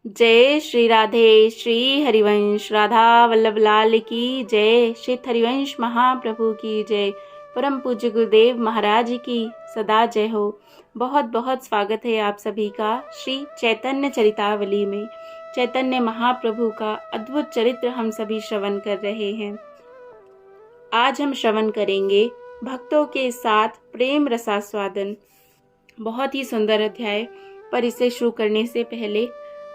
जय श्री राधे। श्री हरिवंश राधा वल्लभ लाल की जय। श्री हरिवंश महाप्रभु की जय। परम पूज्य गुरुदेव महाराज की सदा जय हो। बहुत बहुत स्वागत है आप सभी का श्री चैतन्य चरितावली में। चैतन्य महाप्रभु का अद्भुत चरित्र हम सभी श्रवण कर रहे हैं। आज हम श्रवण करेंगे भक्तों के साथ प्रेम रसास्वादन। बहुत ही सुंदर अध्याय, पर इसे शुरू करने से पहले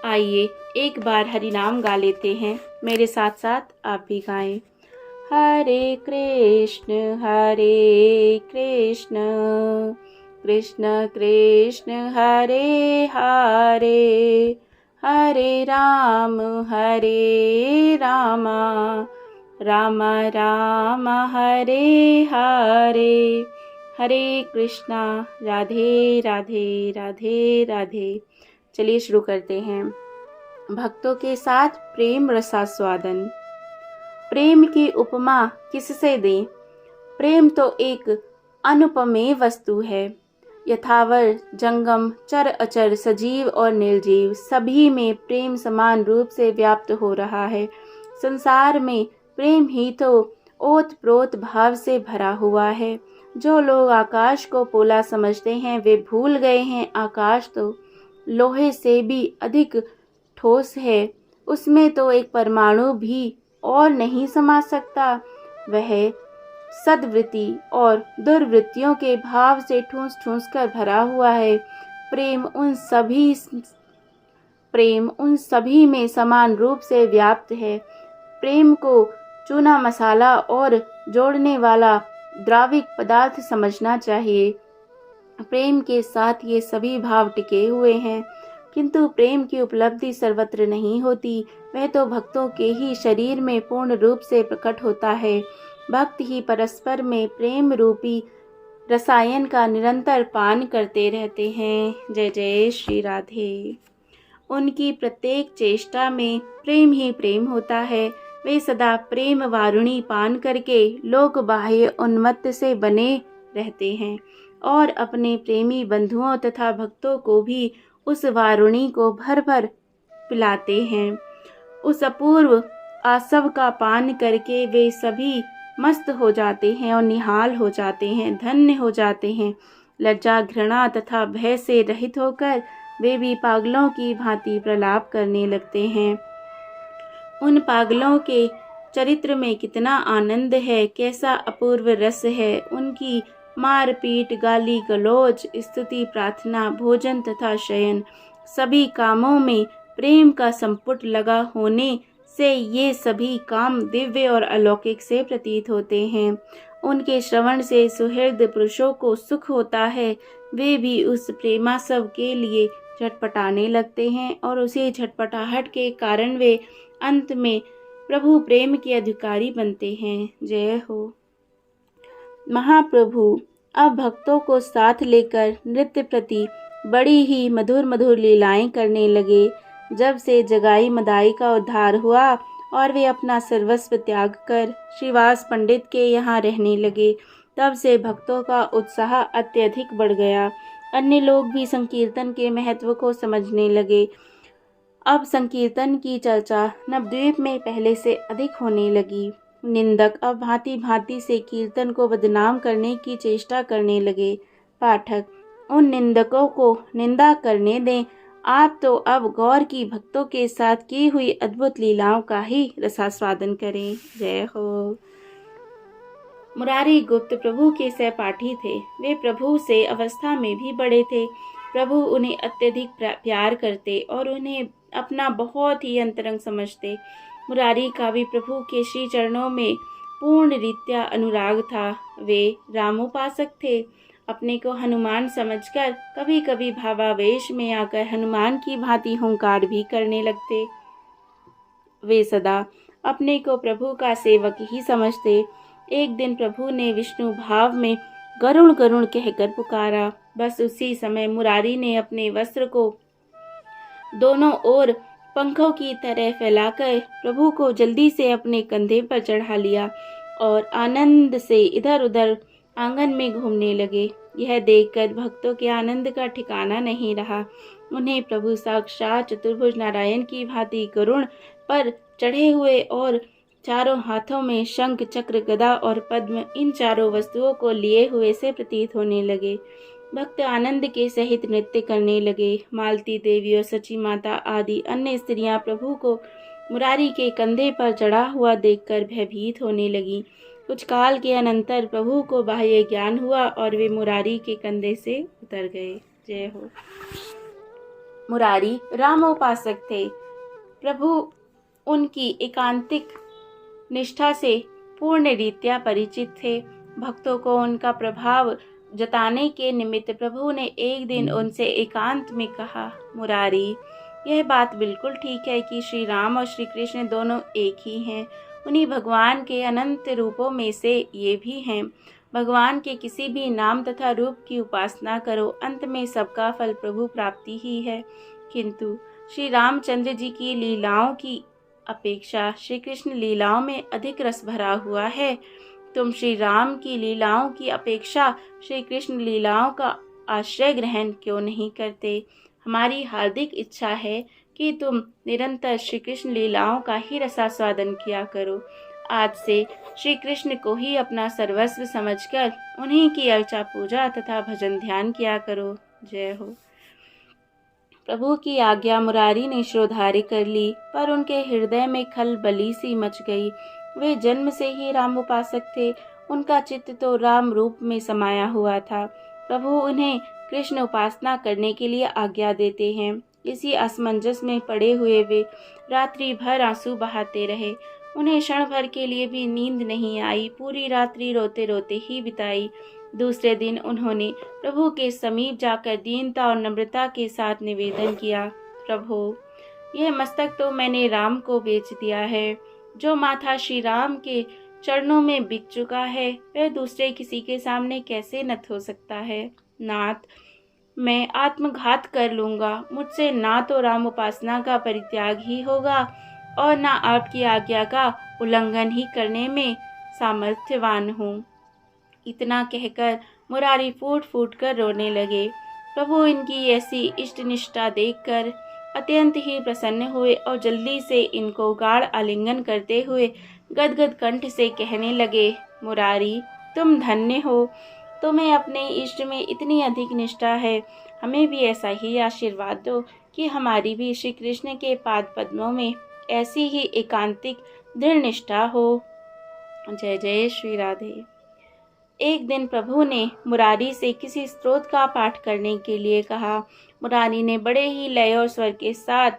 आइए एक बार हरि नाम गा लेते हैं। मेरे साथ साथ आप भी गाएं। हरे कृष्ण कृष्ण कृष्ण हरे हरे, हरे राम राम राम हरे हरे। हरे कृष्णा। राधे राधे राधे राधे। चलिए शुरू करते हैं। भक्तों के साथ प्रेम रसास्वादन। प्रेम की उपमा किससे दें? प्रेम तो एक अनुपमेय वस्तु है। यथावर जंगम चर अचर सजीव और निर्जीव सभी में प्रेम समान रूप से व्याप्त हो रहा है। संसार में प्रेम ही तो ओत प्रोत भाव से भरा हुआ है। जो लोग आकाश को पोला समझते हैं वे भूल गए हैं आकाश तो लोहे से भी अधिक ठोस है। उसमें तो एक परमाणु भी और नहीं समा सकता। वह सद्वृत्ति और दुर्वृत्तियों के भाव से ठूंस ठूंस कर भरा हुआ है। प्रेम उन सभी में समान रूप से व्याप्त है। प्रेम को चूना मसाला और जोड़ने वाला द्राविक पदार्थ समझना चाहिए। प्रेम के साथ ये सभी भाव टिके हुए हैं, किंतु प्रेम की उपलब्धि सर्वत्र नहीं होती। वह तो भक्तों के ही शरीर में पूर्ण रूप से प्रकट होता है। भक्त ही परस्पर में प्रेम रूपी रसायन का निरंतर पान करते रहते हैं। जय जय श्री राधे। उनकी प्रत्येक चेष्टा में प्रेम ही प्रेम होता है। वे सदा प्रेम वारुणी पान करके लोक बाह्य उन्मत्त से बने रहते हैं और अपने प्रेमी बंधुओं तथा भक्तों को भी उस वारुणी को भर भर पिलाते हैं। उस अपूर्व आसव का पान करके वे सभी मस्त हो जाते हैं और निहाल हो जाते हैं, धन्य हो जाते हैं। लज्जा घृणा तथा भय से रहित होकर वे भी पागलों की भांति प्रलाप करने लगते हैं। उन पागलों के चरित्र में कितना आनंद है, कैसा अपूर्व रस है। उनकी मारपीट, गाली गलौज, स्तुति, प्रार्थना, भोजन तथा शयन सभी कामों में प्रेम का संपुट लगा होने से ये सभी काम दिव्य और अलौकिक से प्रतीत होते हैं। उनके श्रवण से सुहृद पुरुषों को सुख होता है। वे भी उस प्रेमास्व के लिए झटपटाने लगते हैं और उसी झटपटाहट के कारण वे अंत में प्रभु प्रेम के अधिकारी बनते हैं। जय हो। महाप्रभु अब भक्तों को साथ लेकर नृत्य प्रति बड़ी ही मधुर मधुर लीलाएं करने लगे। जब से जगाई मदाई का उद्धार हुआ और वे अपना सर्वस्व त्याग कर श्रीवास पंडित के यहाँ रहने लगे, तब से भक्तों का उत्साह अत्यधिक बढ़ गया। अन्य लोग भी संकीर्तन के महत्व को समझने लगे। अब संकीर्तन की चर्चा नवद्वीप में पहले से अधिक होने लगी। निंदक अब भांति भांति से कीर्तन को बदनाम करने की चेष्टा करने लगे। पाठक, उन निंदकों को निंदा करने दें। आप तो अब गौर की भक्तों के साथ की हुई अद्भुत लीलाओं का ही रसास्वादन करें। जय हो। मुरारी गुप्त प्रभु के सहपाठी थे। वे प्रभु से अवस्था में भी बड़े थे। प्रभु उन्हें अत्यधिक प्यार करते और उन्हें अपना बहुत ही अंतरंग समझते। मुरारी का भी प्रभु के श्री चरणों में पूर्ण रीत्या अनुराग था। वे रामोपासक थे। अपने को हनुमान समझकर कभी कभी भावावेश में आकर हनुमान की भांति हुंकार भी करने लगते। वे सदा अपने को प्रभु का सेवक ही समझते। एक दिन प्रभु ने विष्णु भाव में गरुण गरुण कहकर पुकारा। बस उसी समय मुरारी ने अपने वस्त्र को दोनों ओर पंखों की तरह फैलाकर प्रभु को जल्दी से अपने कंधे पर चढ़ा लिया और आनंद से इधर उधर आंगन में घूमने लगे। यह देखकर भक्तों के आनंद का ठिकाना नहीं रहा। उन्हें प्रभु साक्षात चतुर्भुज नारायण की भांति गरुड़ पर चढ़े हुए और चारों हाथों में शंख, चक्र, गदा और पद्म, इन चारों वस्तुओं को लिए हुए से प्रतीत होने लगे। भक्त आनंद के सहित नृत्य करने लगे। मालती देवी और सची माता आदि अन्य स्त्रियां प्रभु को मुरारी के कंधे पर चढ़ा हुआ देखकर भयभीत होने लगी। कुछ काल के अनंतर प्रभु को बाह्य ज्ञान हुआ और वे मुरारी के कंधे से उतर गए। जय हो। मुरारी रामोपासक थे। प्रभु उनकी एकांतिक निष्ठा से पूर्ण रीत्या परिचित थे। भक्तों को उनका प्रभाव जताने के निमित्त प्रभु ने एक दिन उनसे एकांत में कहा, मुरारी, यह बात बिल्कुल ठीक है कि श्री राम और श्री कृष्ण दोनों एक ही हैं। उन्हीं भगवान के अनंत रूपों में से ये भी हैं। भगवान के किसी भी नाम तथा रूप की उपासना करो, अंत में सबका फल प्रभु प्राप्ति ही है। किंतु श्री रामचंद्र जी की लीलाओं की अपेक्षा श्री कृष्ण लीलाओं में अधिक रस भरा हुआ है। तुम श्री राम की लीलाओं की अपेक्षा श्री कृष्ण लीलाओं का आश्रय ग्रहण क्यों नहीं करते? हमारी हार्दिक इच्छा है कि तुम निरंतर श्री कृष्ण लीलाओं का ही रसास्वादन किया करो। आज से श्री कृष्ण को ही अपना सर्वस्व समझकर उन्हीं की अर्चा पूजा तथा भजन ध्यान किया करो। जय हो। प्रभु की आज्ञा मुरारी ने शिरोधार्य कर ली, पर उनके हृदय में खलबली सी मच गई। वे जन्म से ही राम उपासक थे। उनका चित्त तो राम रूप में समाया हुआ था। प्रभु उन्हें कृष्ण उपासना करने के लिए आज्ञा देते हैं। इसी असमंजस में पड़े हुए वे रात्रि भर आंसू बहाते रहे। उन्हें क्षण भर के लिए भी नींद नहीं आई। पूरी रात्रि रोते रोते ही बिताई। दूसरे दिन उन्होंने प्रभु के समीप जाकर दीनता और नम्रता के साथ निवेदन किया, प्रभु, यह मस्तक तो मैंने राम को बेच दिया है। जो माथा श्री राम के चरणों में बिक चुका है, वह दूसरे किसी के सामने कैसे नत हो सकता है? नाथ, मैं आत्मघात कर लूंगा। मुझसे ना तो राम उपासना का परित्याग ही होगा और ना आपकी आज्ञा का उल्लंघन ही करने में सामर्थ्यवान हूँ। इतना कहकर मुरारी फूट फूट कर रोने लगे। प्रभु इनकी ऐसी इष्टनिष्ठा देखकर अत्यंत ही प्रसन्न हुए और जल्दी से इनको गाढ़ आलिंगन करते हुए गदगद कंठ से कहने लगे, मुरारी, तुम धन्य हो। तुम्हें अपने इष्ट में इतनी अधिक निष्ठा है। हमें भी ऐसा ही आशीर्वाद दो कि हमारी भी श्री कृष्ण के पाद पद्मों में ऐसी ही एकांतिक दृढ़ निष्ठा हो। जय जय श्री राधे। एक दिन प्रभु ने मुरारी से किसी स्तोत्र का पाठ करने के लिए कहा। मुरारी ने बड़े ही लय और स्वर के साथ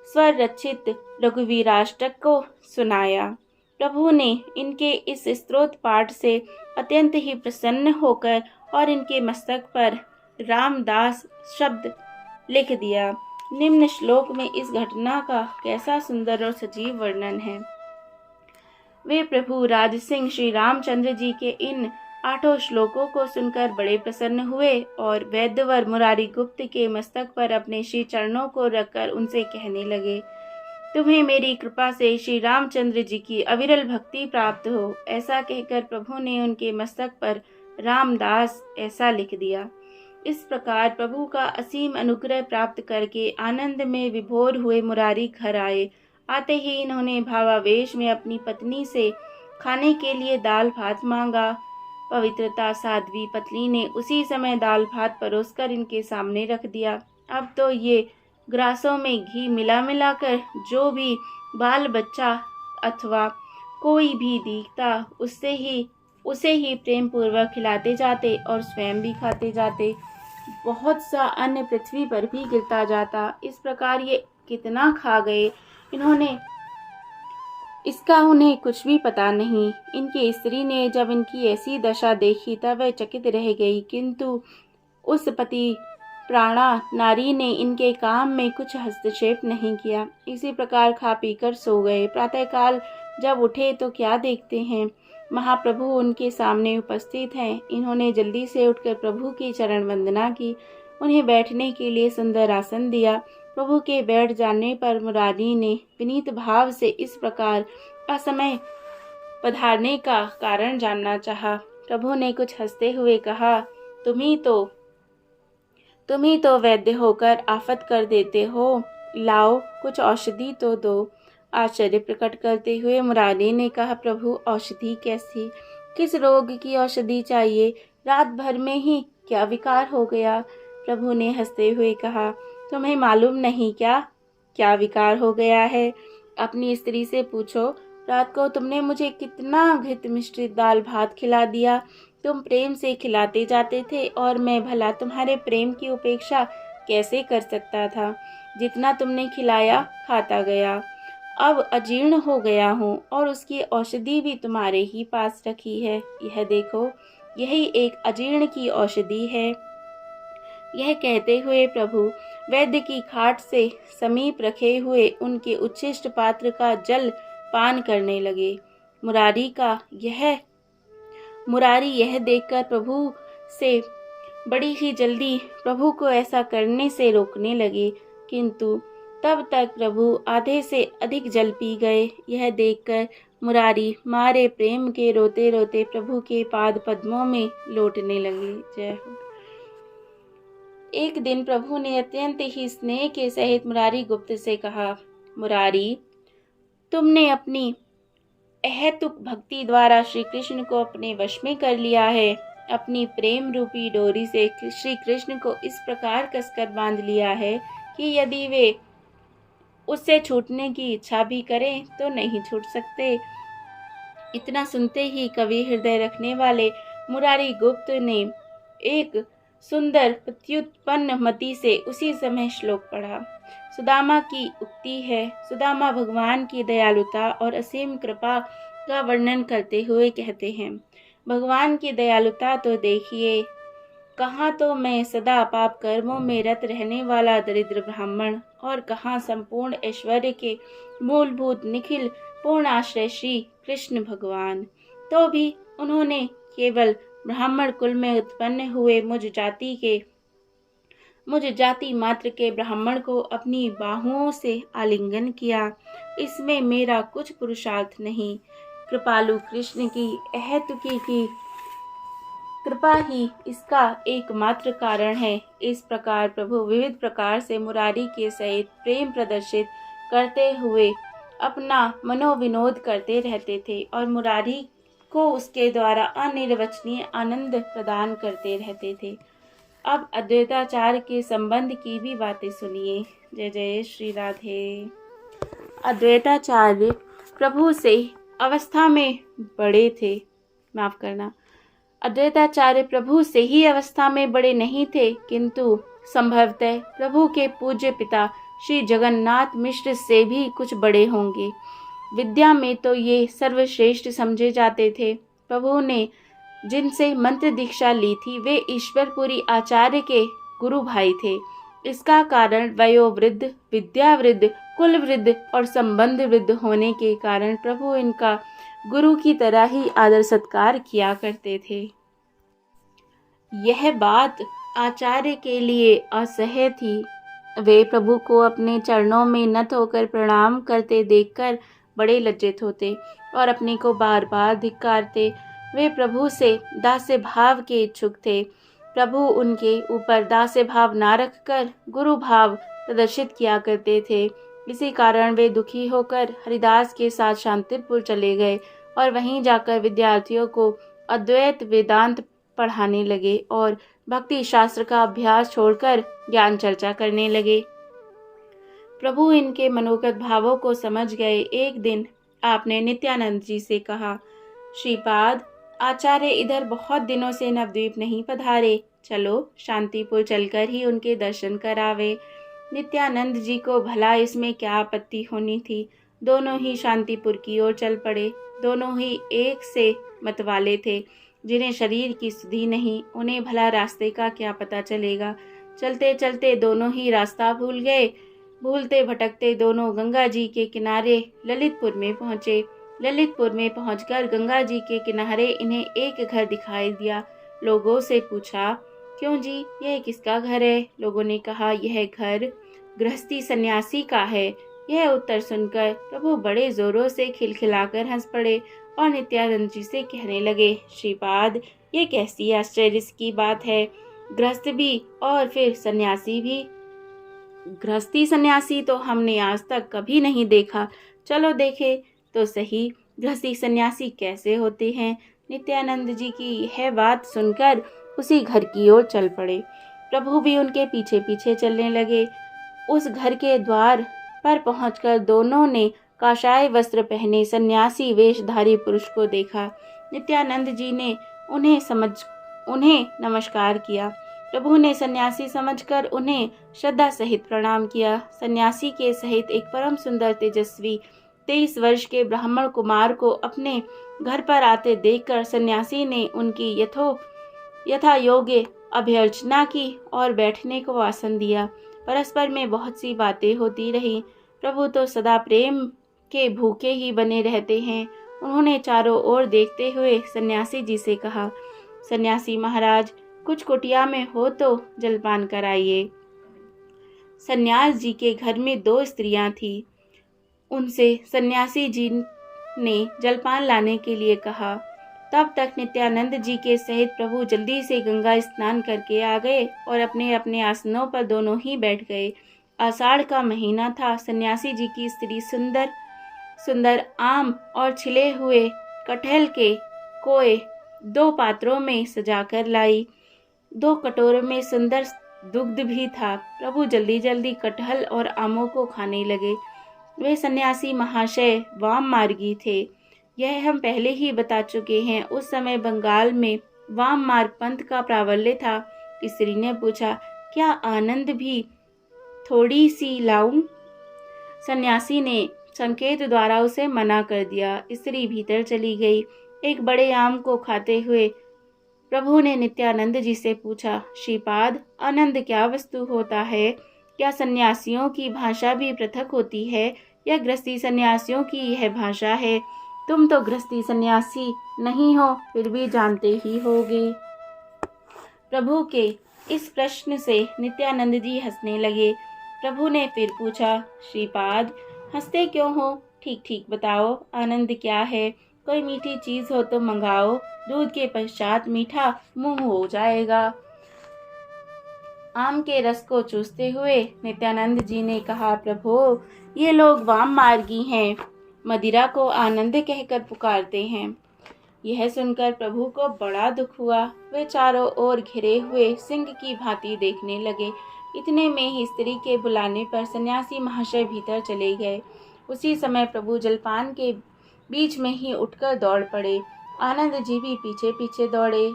स्वर रचित रघुवीराष्टक को सुनाया। प्रभु ने इनके इस स्तोत्र पाठ से अत्यंत ही प्रसन्न होकर और इनके मस्तक पर रामदास शब्द लिख दिया। निम्न श्लोक में इस घटना का कैसा सुंदर और सजीव वर्णन है। वे प्रभु राज सिंह श्री रामचंद्र जी के इन 8 श्लोकों को सुनकर बड़े प्रसन्न हुए और वैद्यवर मुरारी गुप्त के मस्तक पर अपने श्री चरणों को रखकर उनसे कहने लगे, तुम्हें मेरी कृपा से श्री रामचंद्र जी की अविरल भक्ति प्राप्त हो। ऐसा कहकर प्रभु ने उनके मस्तक पर रामदास ऐसा लिख दिया। इस प्रकार प्रभु का असीम अनुग्रह प्राप्त करके आनंद में विभोर हुए मुरारी घर आए। आते ही इन्होंने भावावेश में अपनी पत्नी से खाने के लिए दाल भात मांगा। पवित्रता साध्वी पत्नी ने उसी समय दाल भात परोसकर इनके सामने रख दिया। अब तो ये ग्रासों में घी मिला मिलाकर जो भी बाल बच्चा अथवा कोई भी दिखता उसे ही प्रेम पूर्वक खिलाते जाते और स्वयं भी खाते जाते। बहुत सा अन्न पृथ्वी पर भी गिरता जाता। इस प्रकार ये कितना खा गए इसका उन्हें कुछ भी पता नहीं। इनकी स्त्री ने जब इनकी ऐसी दशा देखी तब वह चकित रह गई, किंतु उस पति प्राणा नारी ने इनके काम में कुछ हस्तक्षेप नहीं किया। इसी प्रकार खा पीकर सो गए। प्रातःकाल जब उठे तो क्या देखते हैं, महाप्रभु उनके सामने उपस्थित हैं। इन्होंने जल्दी से उठकर प्रभु की चरण वंदना की। उन्हें बैठने के लिए सुंदर आसन दिया। प्रभु के बैठ जाने पर मुरारी ने विनीत भाव से इस प्रकार असमय पधारने का कारण जानना चाहा। प्रभु ने कुछ हंसते हुए कहा, तुम ही तो वैद्य होकर आफत कर देते हो, लाओ कुछ औषधि तो दो। आश्चर्य प्रकट करते हुए मुरारी ने कहा, प्रभु औषधि कैसी? किस रोग की औषधि चाहिए? रात भर में ही क्या विकार हो गया? प्रभु ने हंसते हुए कहा, तुम्हें मालूम नहीं क्या विकार हो गया है? अपनी स्त्री से पूछो। रात को तुमने मुझे कितना घृत मिश्रित दाल भात खिला दिया। तुम प्रेम से खिलाते जाते थे और मैं भला तुम्हारे प्रेम की उपेक्षा कैसे कर सकता था? जितना तुमने खिलाया खाता गया। अब अजीर्ण हो गया हूँ और उसकी औषधि भी तुम्हारे ही पास रखी है। यह देखो, यही एक अजीर्ण की औषधि है। यह कहते हुए प्रभु वैद्य की खाट से समीप रखे हुए उनके उच्छिष्ट पात्र का जल पान करने लगे। मुरारी यह देखकर प्रभु से बड़ी ही जल्दी प्रभु को ऐसा करने से रोकने लगे, किंतु तब तक प्रभु आधे से अधिक जल पी गए। यह देखकर मुरारी मारे प्रेम के रोते रोते प्रभु के पाद पद्मों में लौटने लगे। जय हो। एक दिन प्रभु ने अत्यंत ही स्नेह के सहित मुरारी गुप्त से कहा, मुरारी, तुमने अपनी अहेतुक भक्ति द्वारा श्री कृष्ण को अपने वश में कर लिया है। अपनी प्रेम रूपी डोरी से श्री कृष्ण को इस प्रकार कसकर बांध लिया है कि यदि वे उससे छूटने की इच्छा भी करें तो नहीं छूट सकते। इतना सुनते ही कवि हृदय रखने वाले मुरारी गुप्त ने एक सुंदर प्रत्युत्पन्न मति से उसी समय श्लोक पढ़ा। सुदामा की उक्ति है। सुदामा भगवान की दयालुता और असीम कृपा का वर्णन करते हुए कहते हैं, भगवान की दयालुता तो देखिए, कहाँ तो मैं सदा पाप कर्मों में रत रहने वाला दरिद्र ब्राह्मण और कहाँ संपूर्ण ऐश्वर्य के मूलभूत निखिल पूर्ण आश्रय श्री कृष्ण भगवान। तो भी उन्होंने केवल ब्राह्मण कुल में उत्पन्न हुए मुझ जाति मात्र के ब्राह्मण को अपनी बाहुओं से आलिंगन किया। इसमें मेरा कुछ पुरुषार्थ नहीं। कृपालु कृष्ण की अहेतुकी की कृपा ही इसका एकमात्र कारण है। इस प्रकार प्रभु विविध प्रकार से मुरारी के सहित प्रेम प्रदर्शित करते हुए अपना मनोविनोद करते रहते थे और मुरारी को उसके द्वारा अनिर्वचनीय आनंद प्रदान करते रहते थे। अब अद्वैताचार्य के संबंध की भी बातें सुनिए। जय जय श्री राधे। अद्वैताचार्य प्रभु से अवस्था में बड़े थे, माफ करना, अद्वैताचार्य प्रभु से ही अवस्था में बड़े नहीं थे, किंतु संभवतः प्रभु के पूज्य पिता श्री जगन्नाथ मिश्र से भी कुछ बड़े होंगे। विद्या में तो ये सर्वश्रेष्ठ समझे जाते थे। प्रभु ने जिनसे मंत्र दीक्षा ली थी वे ईश्वरपुरी आचार्य के गुरु भाई थे। इसका कारण वयोवृद्ध, विद्यावृद्ध, कुल वृद्ध और संबंध वृद्ध होने के कारण प्रभु इनका गुरु की तरह ही आदर सत्कार किया करते थे। यह बात आचार्य के लिए असह्य थी। वे प्रभु को अपने चरणों में नत होकर प्रणाम करते देखकर बड़े लज्जित होते और अपने को बार बार धिक्कारते। वे प्रभु से दास्य भाव के इच्छुक थे। प्रभु उनके ऊपर दास्य भाव ना रखकर गुरु भाव प्रदर्शित किया करते थे। इसी कारण वे दुखी होकर हरिदास के साथ शांतिपुर चले गए और वहीं जाकर विद्यार्थियों को अद्वैत वेदांत पढ़ाने लगे और भक्ति शास्त्र का अभ्यास छोड़कर ज्ञान चर्चा करने लगे। प्रभु इनके मनोगत भावों को समझ गए। एक दिन आपने नित्यानंद जी से कहा, श्रीपाद, आचार्य इधर बहुत दिनों से नवद्वीप नहीं पधारे, चलो शांतिपुर चलकर ही उनके दर्शन करावे। नित्यानंद जी को भला इसमें क्या आपत्ति होनी थी। दोनों ही शांतिपुर की ओर चल पड़े। दोनों ही एक से मत वाले थे। जिन्हें शरीर की सुधि नहीं, उन्हें भला रास्ते का क्या पता चलेगा। चलते चलते दोनों ही रास्ता भूल गए। भूलते भटकते दोनों गंगा जी के किनारे ललितपुर में पहुँचे। ललितपुर में पहुंचकर गंगा जी के किनारे इन्हें एक घर दिखाई दिया। लोगों से पूछा, क्यों जी, यह किसका घर है? लोगों ने कहा, यह घर गृहस्थी सन्यासी का है। यह उत्तर सुनकर प्रभु बड़े जोरों से खिलखिलाकर हंस पड़े और नित्यानंद जी से कहने लगे, श्रीपाद, ये कैसी आश्चर्य की बात है। गृहस्थ भी और फिर सन्यासी भी। गृहस्थी सन्यासी तो हमने आज तक कभी नहीं देखा, चलो देखे तो सही गृहस्थी सन्यासी कैसे होते हैं। नित्यानंद जी की यह बात सुनकर उसी घर की ओर चल पड़े। प्रभु भी उनके पीछे पीछे चलने लगे। उस घर के द्वार पर पहुंचकर दोनों ने काषाय वस्त्र पहने सन्यासी वेशधारी पुरुष को देखा। नित्यानंद जी ने उन्हें नमस्कार किया। प्रभु ने सन्यासी समझकर उन्हें श्रद्धा सहित प्रणाम किया। सन्यासी के सहित एक परम सुंदर तेजस्वी 23 वर्ष के ब्राह्मण कुमार को अपने घर पर आते देखकर सन्यासी ने उनकी यथा योग्य अभ्यर्चना की और बैठने को आसन दिया। परस्पर में बहुत सी बातें होती रही। प्रभु तो सदा प्रेम के भूखे ही बने रहते हैं। उन्होंने चारों ओर देखते हुए सन्यासी जी से कहा, सन्यासी महाराज, कुछ कुटिया में हो तो जलपान कराइए। सन्यास जी के घर में 2 स्त्रियां थीं। उनसे सन्यासी जी ने जलपान लाने के लिए कहा। तब तक नित्यानंद जी के सहित प्रभु जल्दी से गंगा स्नान करके आ गए और अपने अपने आसनों पर दोनों ही बैठ गए। आषाढ़ का महीना था। सन्यासी जी की स्त्री सुंदर सुंदर आम और छिले हुए कटहल के कोए 2 पात्रों में सजाकर लाई। 2 कटोरों में सुंदर दुग्ध भी था। प्रभु जल्दी जल्दी कटहल और आमों को खाने लगे। वे सन्यासी महाशय वाम मार्गी थे, यह हम पहले ही बता चुके हैं। उस समय बंगाल में वाम मार्ग पंथ का प्राबल्य था। स्त्री ने पूछा, क्या आनंद भी थोड़ी सी लाऊं? सन्यासी ने संकेत द्वारा उसे मना कर दिया। स्त्री भीतर चली गई। एक बड़े आम को खाते हुए प्रभु ने नित्यानंद जी से पूछा, श्रीपाद, आनंद क्या वस्तु होता है? क्या सन्यासियों की भाषा भी पृथक होती है या गृहस्थी सन्यासियों की यह भाषा है? तुम तो गृहस्थी सन्यासी नहीं हो, फिर भी जानते ही होगे। प्रभु के इस प्रश्न से नित्यानंद जी हंसने लगे। प्रभु ने फिर पूछा, श्रीपाद, हंसते क्यों हो? ठीक ठीक बताओ, आनंद क्या है? कोई मीठी चीज हो तो मंगाओ, दूध के पश्चात मीठा मुंह हो जाएगा। आम के रस को चूसते हुए नित्यानंद जी ने कहा, प्रभु, ये लोग वाम मार्गी हैं, मदिरा को आनंद कहकर पुकारते हैं। यह सुनकर प्रभु को बड़ा दुख हुआ। वे चारों ओर घिरे हुए सिंह की भांति देखने लगे। इतने में ही स्त्री के बुलाने पर सन्यासी महाशय भीतर चले गए। उसी समय प्रभु जलपान के बीच में ही उठकर दौड़ पड़े। आनंद जी भी पीछे पीछे दौड़े।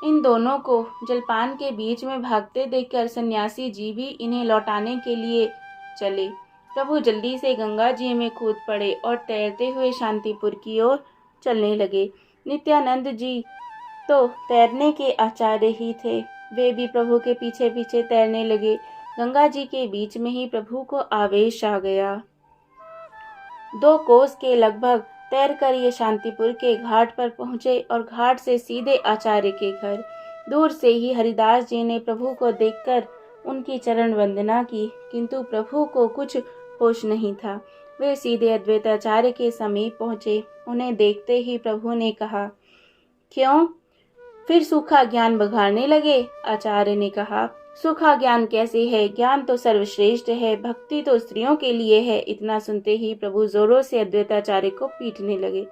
इन दोनों को जलपान के बीच में भागते देखकर सन्यासी जी भी इन्हें लौटाने के लिए चले। प्रभु जल्दी से गंगा जी में कूद पड़े और तैरते हुए शांतिपुर की ओर चलने लगे। नित्यानंद जी तो तैरने के आचार्य ही थे। वे भी प्रभु के पीछे पीछे तैरने लगे। गंगा जी के बीच में ही प्रभु को आवेश आ गया। 2 कोस के लगभग तैरकर ये शांतिपुर के घाट पर पहुंचे और घाट से सीधे आचार्य के घर। दूर से ही हरिदास जी ने प्रभु को देखकर उनकी चरण वंदना की, किंतु प्रभु को कुछ होश नहीं था। वे सीधे अद्वैताचार्य के समीप पहुंचे। उन्हें देखते ही प्रभु ने कहा, क्यों फिर सूखा ज्ञान बघाड़ने लगे? आचार्य ने कहा, सूखा ज्ञान कैसे है? ज्ञान तो सर्वश्रेष्ठ है, भक्ति तो स्त्रियों के लिए है। इतना सुनते ही प्रभु जोरों से अद्वैताचार्य को पीटने लगे।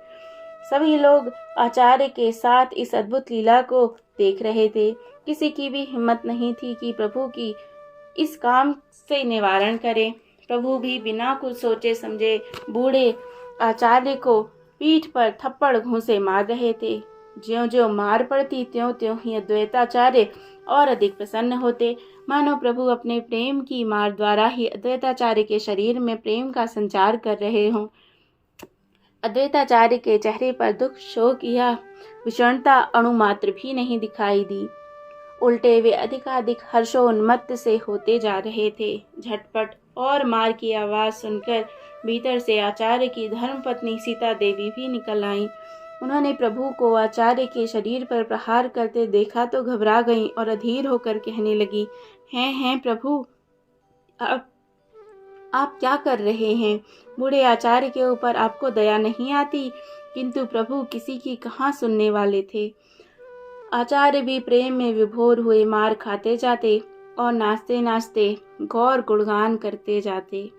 सभी लोग आचार्य के साथ इस अद्भुत लीला को देख रहे थे। किसी की भी हिम्मत नहीं थी कि प्रभु की इस काम से निवारण करे। प्रभु भी बिना कुछ सोचे समझे बूढ़े आचार्य को पीठ पर थप्पड़ घूंसे मार रहे थे। ज्यों ज्यों मार पड़ती त्यों त्यों ही अद्वैताचार्य और अधिक प्रसन्न होते, मानो प्रभु अपने प्रेम की मार द्वारा ही अद्वैताचार्य के शरीर में प्रेम का संचार कर रहे हों। अद्वैताचार्य के चेहरे पर दुख, शोक या विषणता अणुमात्र भी नहीं दिखाई दी। उल्टे वे अधिकाधिक हर्षोन्मत्त से होते जा रहे थे। झटपट और मार की आवाज सुनकर भीतर से आचार्य की धर्मपत्नी सीता देवी भी निकल आईं। उन्होंने प्रभु को आचार्य के शरीर पर प्रहार करते देखा तो घबरा गईं और अधीर होकर कहने लगी, हैं प्रभु, आप क्या कर रहे हैं? बूढ़े आचार्य के ऊपर आपको दया नहीं आती? किंतु प्रभु किसी की कहाँ सुनने वाले थे। आचार्य भी प्रेम में विभोर हुए मार खाते जाते और नाचते नाचते गौर गुणगान करते जाते।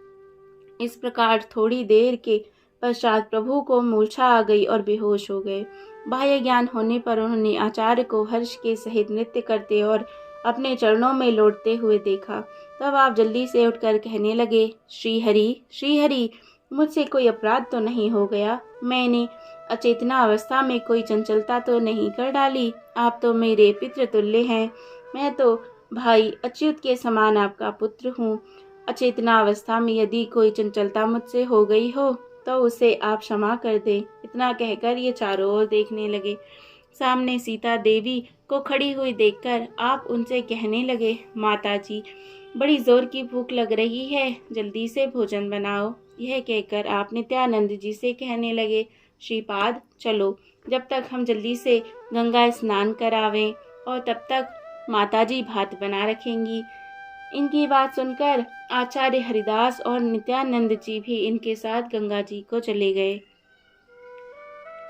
इस प्रकार थोड़ी देर के पश्चात प्रभु को मूर्छा आ गई और बेहोश हो गए। बाह्य ज्ञान होने पर उन्होंने आचार्य को हर्ष के सहित नृत्य करते और अपने चरणों में लौटते हुए देखा। तब आप जल्दी से उठकर कहने लगे, श्री हरि, मुझसे कोई अपराध तो नहीं हो गया? मैंने अचेतना अवस्था में कोई चंचलता तो नहीं कर डाली? आप तो मेरे पितृतुल्य हैं। मैं तो भाई अच्युत के समान आपका पुत्र हूँ। अचेतना अवस्था में यदि कोई चंचलता मुझसे हो गई हो तो उसे आप क्षमा कर दें। इतना कहकर ये चारों ओर देखने लगे। सामने सीता देवी को खड़ी हुई देखकर आप उनसे कहने लगे, माता जी, बड़ी जोर की भूख लग रही है, जल्दी से भोजन बनाओ। यह कहकर आप नित्यानंद जी से कहने लगे, श्रीपाद चलो, जब तक हम जल्दी से गंगा स्नान करावें और तब तक माताजी भात बना रखेंगी। इनकी बात सुनकर आचार्य हरिदास और नित्यानंद जी भी इनके साथ गंगा जी को चले गए।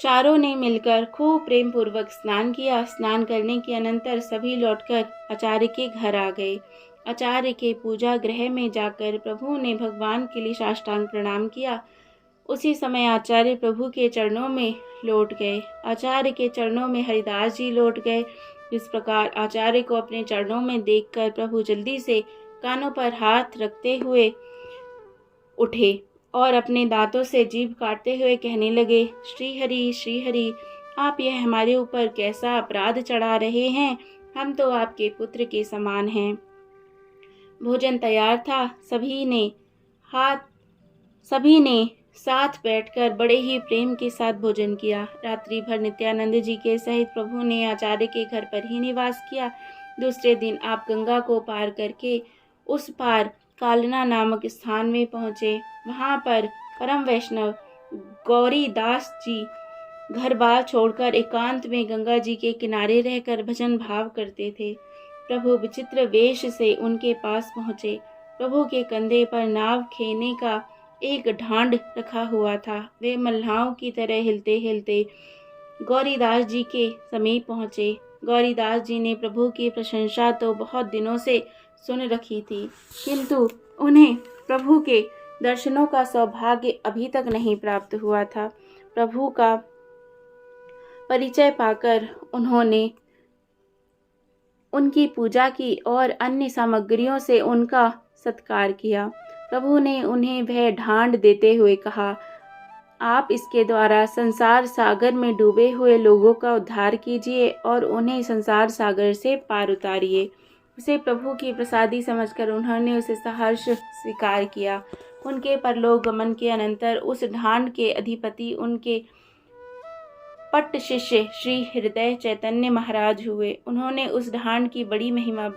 चारों ने मिलकर खूब प्रेम पूर्वक स्नान किया। स्नान करने के अनंतर सभी लौटकर आचार्य के घर आ गए। आचार्य के पूजा गृह में जाकर प्रभु ने भगवान के लिए साष्टांग प्रणाम किया। उसी समय आचार्य प्रभु के चरणों में लौट गए। आचार्य के चरणों में हरिदास जी लौट गए। इस प्रकार आचार्य को अपने चरणों में देखकर प्रभु जल्दी से कानों पर हाथ रखते हुए उठे और अपने दांतों से जीभ काटते हुए कहने लगे, श्री हरि, आप यह हमारे ऊपर कैसा अपराध चढ़ा रहे हैं? हम तो आपके पुत्र के समान हैं। भोजन तैयार था। सभी ने साथ बैठकर बड़े ही प्रेम के साथ भोजन किया। रात्रि भर नित्यानंद जी के सहित प्रभु ने आचार्य के घर पर ही निवास किया। दूसरे दिन आप गंगा को पार करके उस पार कालना नामक स्थान में पहुँचे। वहाँ पर परम वैष्णव गौरीदास जी घर बार छोड़कर एकांत में गंगा जी के किनारे रहकर भजन भाव करते थे। प्रभु विचित्र वेश से उनके पास पहुँचे। प्रभु के कंधे पर नाव खेने का एक ढांड रखा हुआ था। वे मल्लाहों की तरह हिलते हिलते गौरीदास जी के समीप पहुँचे। गौरीदास जी ने प्रभु की प्रशंसा तो बहुत दिनों से सुन रखी थी, किंतु उन्हें प्रभु के दर्शनों का सौभाग्य अभी तक नहीं प्राप्त हुआ था। प्रभु का परिचय पाकर उन्होंने उनकी पूजा की और अन्य सामग्रियों से उनका सत्कार किया। प्रभु ने उन्हें वह ढांड देते हुए कहा, आप इसके द्वारा संसार सागर में डूबे हुए लोगों का उद्धार कीजिए और उन्हें संसार सागर से पार उतारिए। उसे प्रभु की प्रसादी समझकर उन्होंने उसे सहर्ष स्वीकार किया। उनके परलोक गमन के अनंतर उस ढांड के अधिपति उनके पट्ट शिष्य श्री हृदय चैतन्य महाराज हुए। उन्होंने उस ढांड की बड़ी महिमा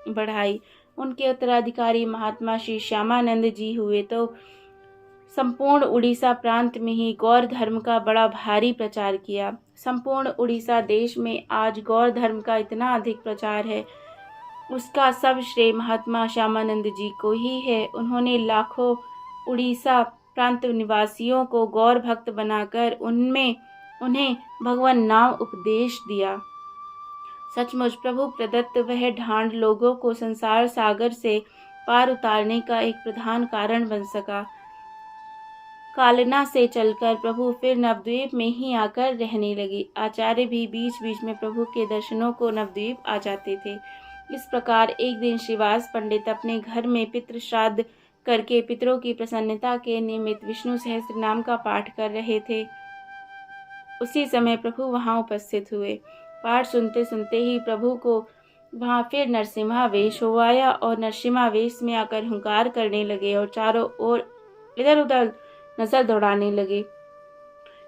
बढ़ाई। उनके उत्तराधिकारी महात्मा श्री श्यामानंद जी हुए तो संपूर्ण उड़ीसा प्रांत में ही गौर धर्म का बड़ा भारी प्रचार किया। संपूर्ण उड़ीसा देश में आज गौर धर्म का इतना अधिक प्रचार है, उसका सब श्रेय महात्मा श्यामानंद जी को ही है। उन्होंने लाखों उड़ीसा प्रांत निवासियों को गौर भक्त बनाकर उन्हें भगवान नाम उपदेश दिया। सचमुच प्रभु प्रदत्त वह ढांड लोगों को संसार सागर से पार उतारने का एक प्रधान कारण बन सका। कालना से चलकर प्रभु फिर नवद्वीप में ही आकर रहने लगे। आचार्य भी बीच बीच में प्रभु के दर्शनों को नवद्वीप आ जाते थे। इस प्रकार एक दिन श्रीवास पंडित अपने घर में पितृ श्राद्ध करके पितरों की प्रसन्नता के निमित्त विष्णु सहस्त्र नाम का पाठ कर रहे थे। उसी समय प्रभु वहां उपस्थित हुए। पाठ सुनते सुनते ही प्रभु को वहां फिर नरसिम्हा वेश हो आया और नरसिम्हा वेश में आकर हुंकार करने लगे और चारों ओर इधर उधर नजर दौड़ाने लगे।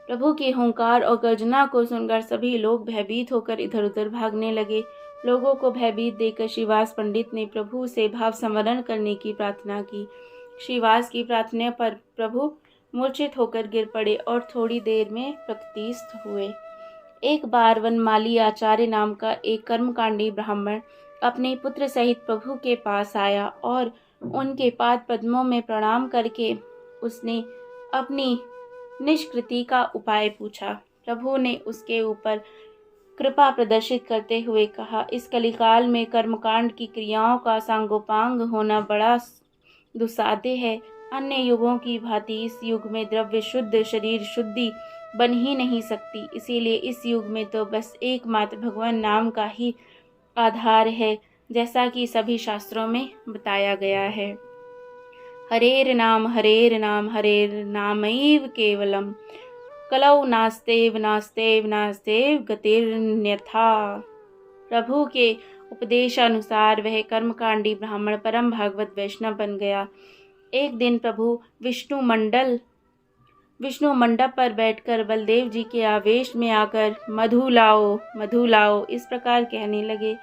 प्रभु के हुंकार और गर्जना को सुनकर सभी लोग भयभीत होकर इधर उधर भागने लगे। लोगों को भयभीत देखकर श्रीवास पंडित ने प्रभु से भाव संवरण करने की प्रार्थना की। श्रीवास की प्रार्थना पर प्रभु मूर्छित होकर गिर पड़े और थोड़ी देर में प्रकृतिस्थ हुए। एक बार वनमाली आचार्य नाम का एक कर्मकांडी ब्राह्मण अपने पुत्र सहित प्रभु के पास आया और उनके पाद पद्मों में प्रणाम करके उसने अपनी निष्कृति का उपाय पूछा। प्रभु ने उसके ऊपर कृपा प्रदर्शित करते हुए कहा, इस कलिकाल में कर्मकांड की क्रियाओं का सांगोपांग होना बड़ा दुस्साध्य है। अन्य युगों की भांति इस युग में द्रव्य शुद्ध शरीर शुद्धि बन ही नहीं सकती। इसीलिए इस युग में तो बस एकमात्र भगवान नाम का ही आधार है, जैसा कि सभी शास्त्रों में बताया गया है। हरेर नाम हरेर नामैव केवलम कलौ नास्तेव नास्तेव नास्तेव गतिर्न्यथा। प्रभु के उपदेशानुसार वह कर्मकांडी ब्राह्मण परम भागवत वैष्णव बन गया। एक दिन प्रभु विष्णु मंडप पर बैठकर बलदेव जी के आवेश में आकर मधु लाओ इस प्रकार कहने लगे।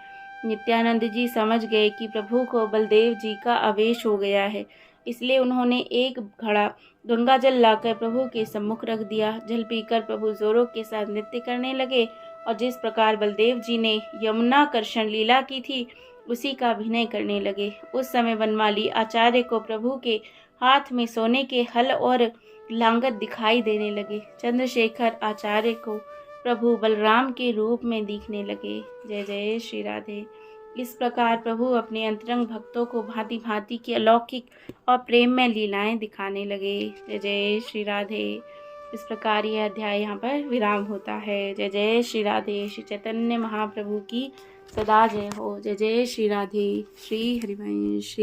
नित्यानंद जी समझ गए कि प्रभु को बलदेव जी का आवेश हो गया है, इसलिए उन्होंने एक घड़ा गंगा जल लाकर प्रभु के सम्मुख रख दिया। जल पीकर प्रभु जोरों के साथ नृत्य करने लगे और जिस प्रकार बलदेव जी ने यमुना कर्षण लीला की थी उसी का अभिनय करने लगे। उस समय वनमाली आचार्य को प्रभु के हाथ में सोने के हल और लांगत दिखाई देने लगे। चंद्रशेखर आचार्य को प्रभु बलराम के रूप में दिखने लगे। जय जय श्री राधे। इस प्रकार प्रभु अपने अंतरंग भक्तों को भांति भांति की अलौकिक और प्रेम में लीलाएं दिखाने लगे। जय जय श्री राधे। इस प्रकार यह अध्याय यहाँ पर विराम होता है। जय जय श्री राधे। श्री चैतन्य महाप्रभु की सदा जय हो। जय जय श्री राधे। श्री हरिवंश।